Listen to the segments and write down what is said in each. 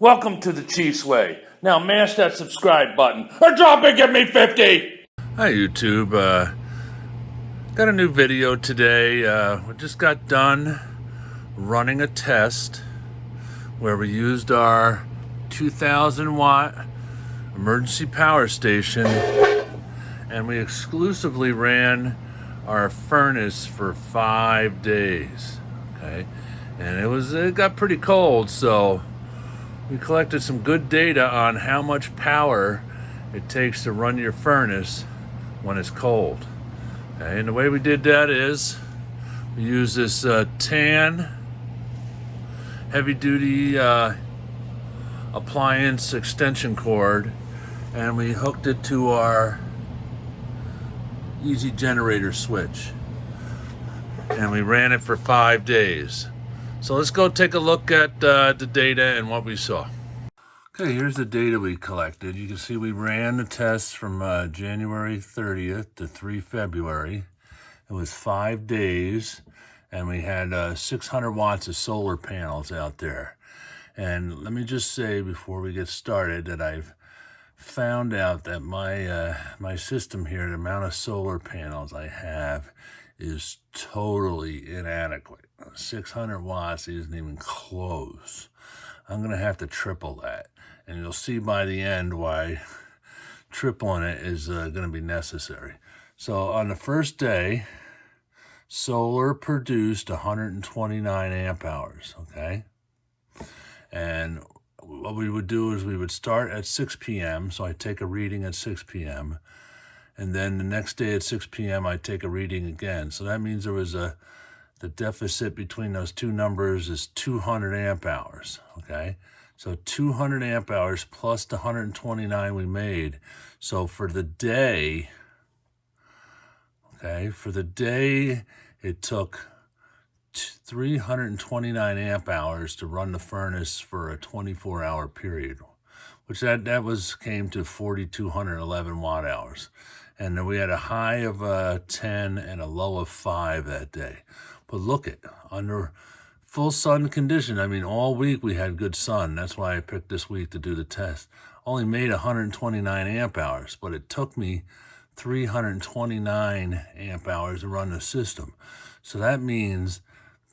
Welcome to the Chiefs Way. Now mash that subscribe button or drop and give me 50. Hi YouTube, got a new video today. We just got done running a test where we used our 2000 watt emergency power station and we exclusively ran our furnace for 5 days. Okay, and it got pretty cold, so we collected some good data on how much power it takes to run your furnace when it's cold. Okay, and the way we did that is we used this TAN heavy-duty appliance extension cord, and we hooked it to our easy generator switch, and we ran it for 5 days. So let's go take a look at the data and what we saw. Okay, here's the data we collected. You can see we ran the test from January 30th to 3 February. It was 5 days, and we had 600 watts of solar panels out there. And let me just say before we get started that I've found out that my system here, the amount of solar panels I have, is totally inadequate. 600 watts isn't even close. I'm gonna have to triple that, and you'll see by the end why tripling it is gonna be necessary. So on the first day, solar produced 129 amp hours, okay? And what we would do is we would start at 6 p.m., so I take a reading at 6 p.m., and then the next day at 6 p.m. I take a reading again. So that means there was the deficit between those two numbers is 200 amp hours, okay? So 200 amp hours plus the 129 we made. So for the day, okay, it took 329 amp hours to run the furnace for a 24-hour period, which came to 4,211 watt hours. And then we had a high of 10 and a low of 5 that day. But look at, under full sun condition, I mean, all week we had good sun. That's why I picked this week to do the test. Only made 129 amp hours, but it took me 329 amp hours to run the system. So that means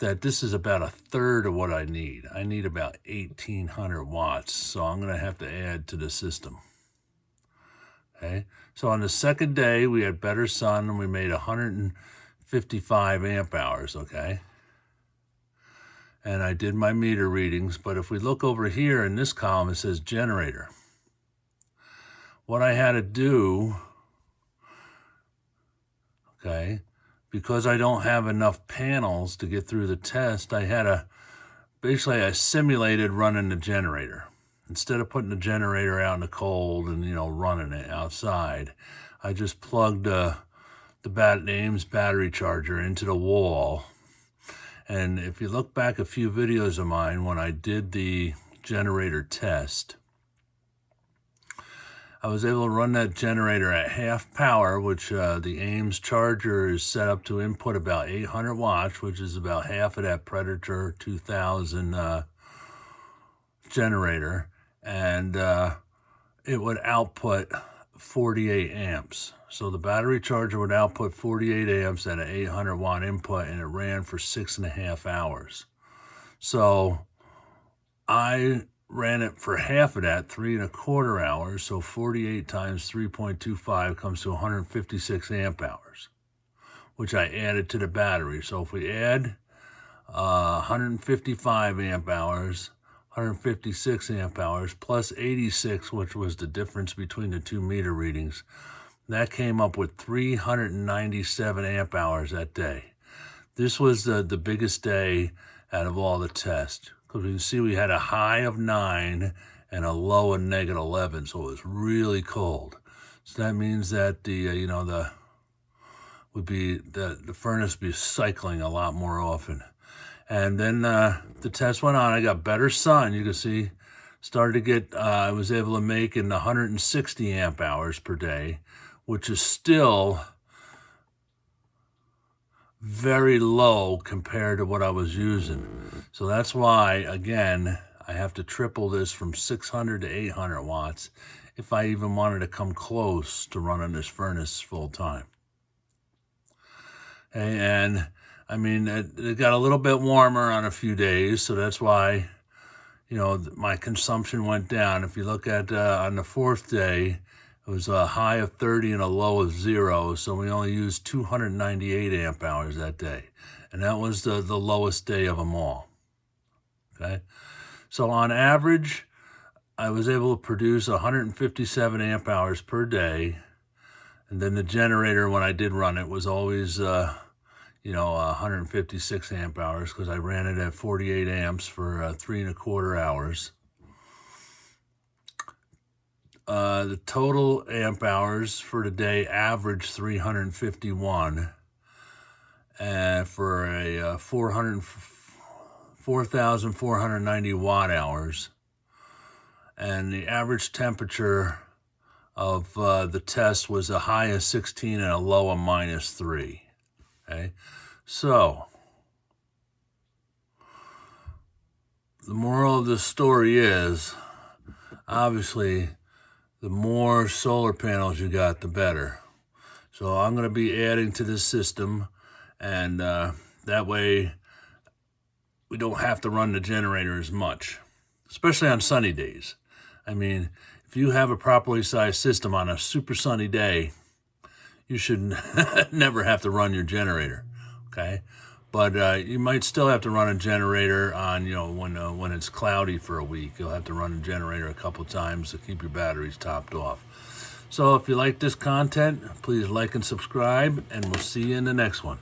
that this is about a third of what I need. I need about 1,800 watts, so I'm gonna have to add to the system. Okay, so on the second day, we had better sun and we made 155 amp hours, okay? And I did my meter readings, but if we look over here in this column, it says generator. What I had to do, okay, because I don't have enough panels to get through the test, I simulated running the generator. Instead of putting the generator out in the cold and, running it outside, I just plugged the Ames battery charger into the wall. And if you look back a few videos of mine when I did the generator test, I was able to run that generator at half power, which the Ames charger is set up to input about 800 watts, which is about half of that Predator 2000 generator. And it would output 48 amps. So the battery charger would output 48 amps at an 800 watt input, and it ran for 6.5 hours. So I ran it for half of that, 3.25 hours. So 48 times 3.25 comes to 156 amp hours, which I added to the battery. So if we add 155 amp hours, 156 amp hours, plus 86, which was the difference between the two meter readings, that came up with 397 amp hours that day. This was the biggest day out of all the tests, because you can see we had a high of 9 and a low of -11, so it was really cold. So that means that the furnace would be cycling a lot more often. And then the test went on. I got better sun. You can see, started to get, I was able to make in the 160 amp hours per day, which is still very low compared to what I was using. So that's why, again, I have to triple this from 600 to 800 watts if I even wanted to come close to running this furnace full time. Okay, and I mean, it got a little bit warmer on a few days, so that's why, my consumption went down. If you look at on the fourth day, it was a high of 30 and a low of 0, so we only used 298 amp hours that day. And that was the lowest day of them all. Okay, so on average, I was able to produce 157 amp hours per day. And then the generator, when I did run it, was always 156 amp hours because I ran it at 48 amps for 3¼ hours. The total amp hours for the day averaged 351 for a 4,490 watt hours. And the average temperature of the test was a high of 16 and a low of -3. Okay, so the moral of the story is, obviously, the more solar panels you got, the better. So I'm going to be adding to this system, and that way we don't have to run the generator as much, especially on sunny days. I mean, if you have a properly sized system on a super sunny day, you should never have to run your generator, okay? But you might still have to run a generator on, when it's cloudy for a week. You'll have to run a generator a couple times to keep your batteries topped off. So if you like this content, please like and subscribe, and we'll see you in the next one.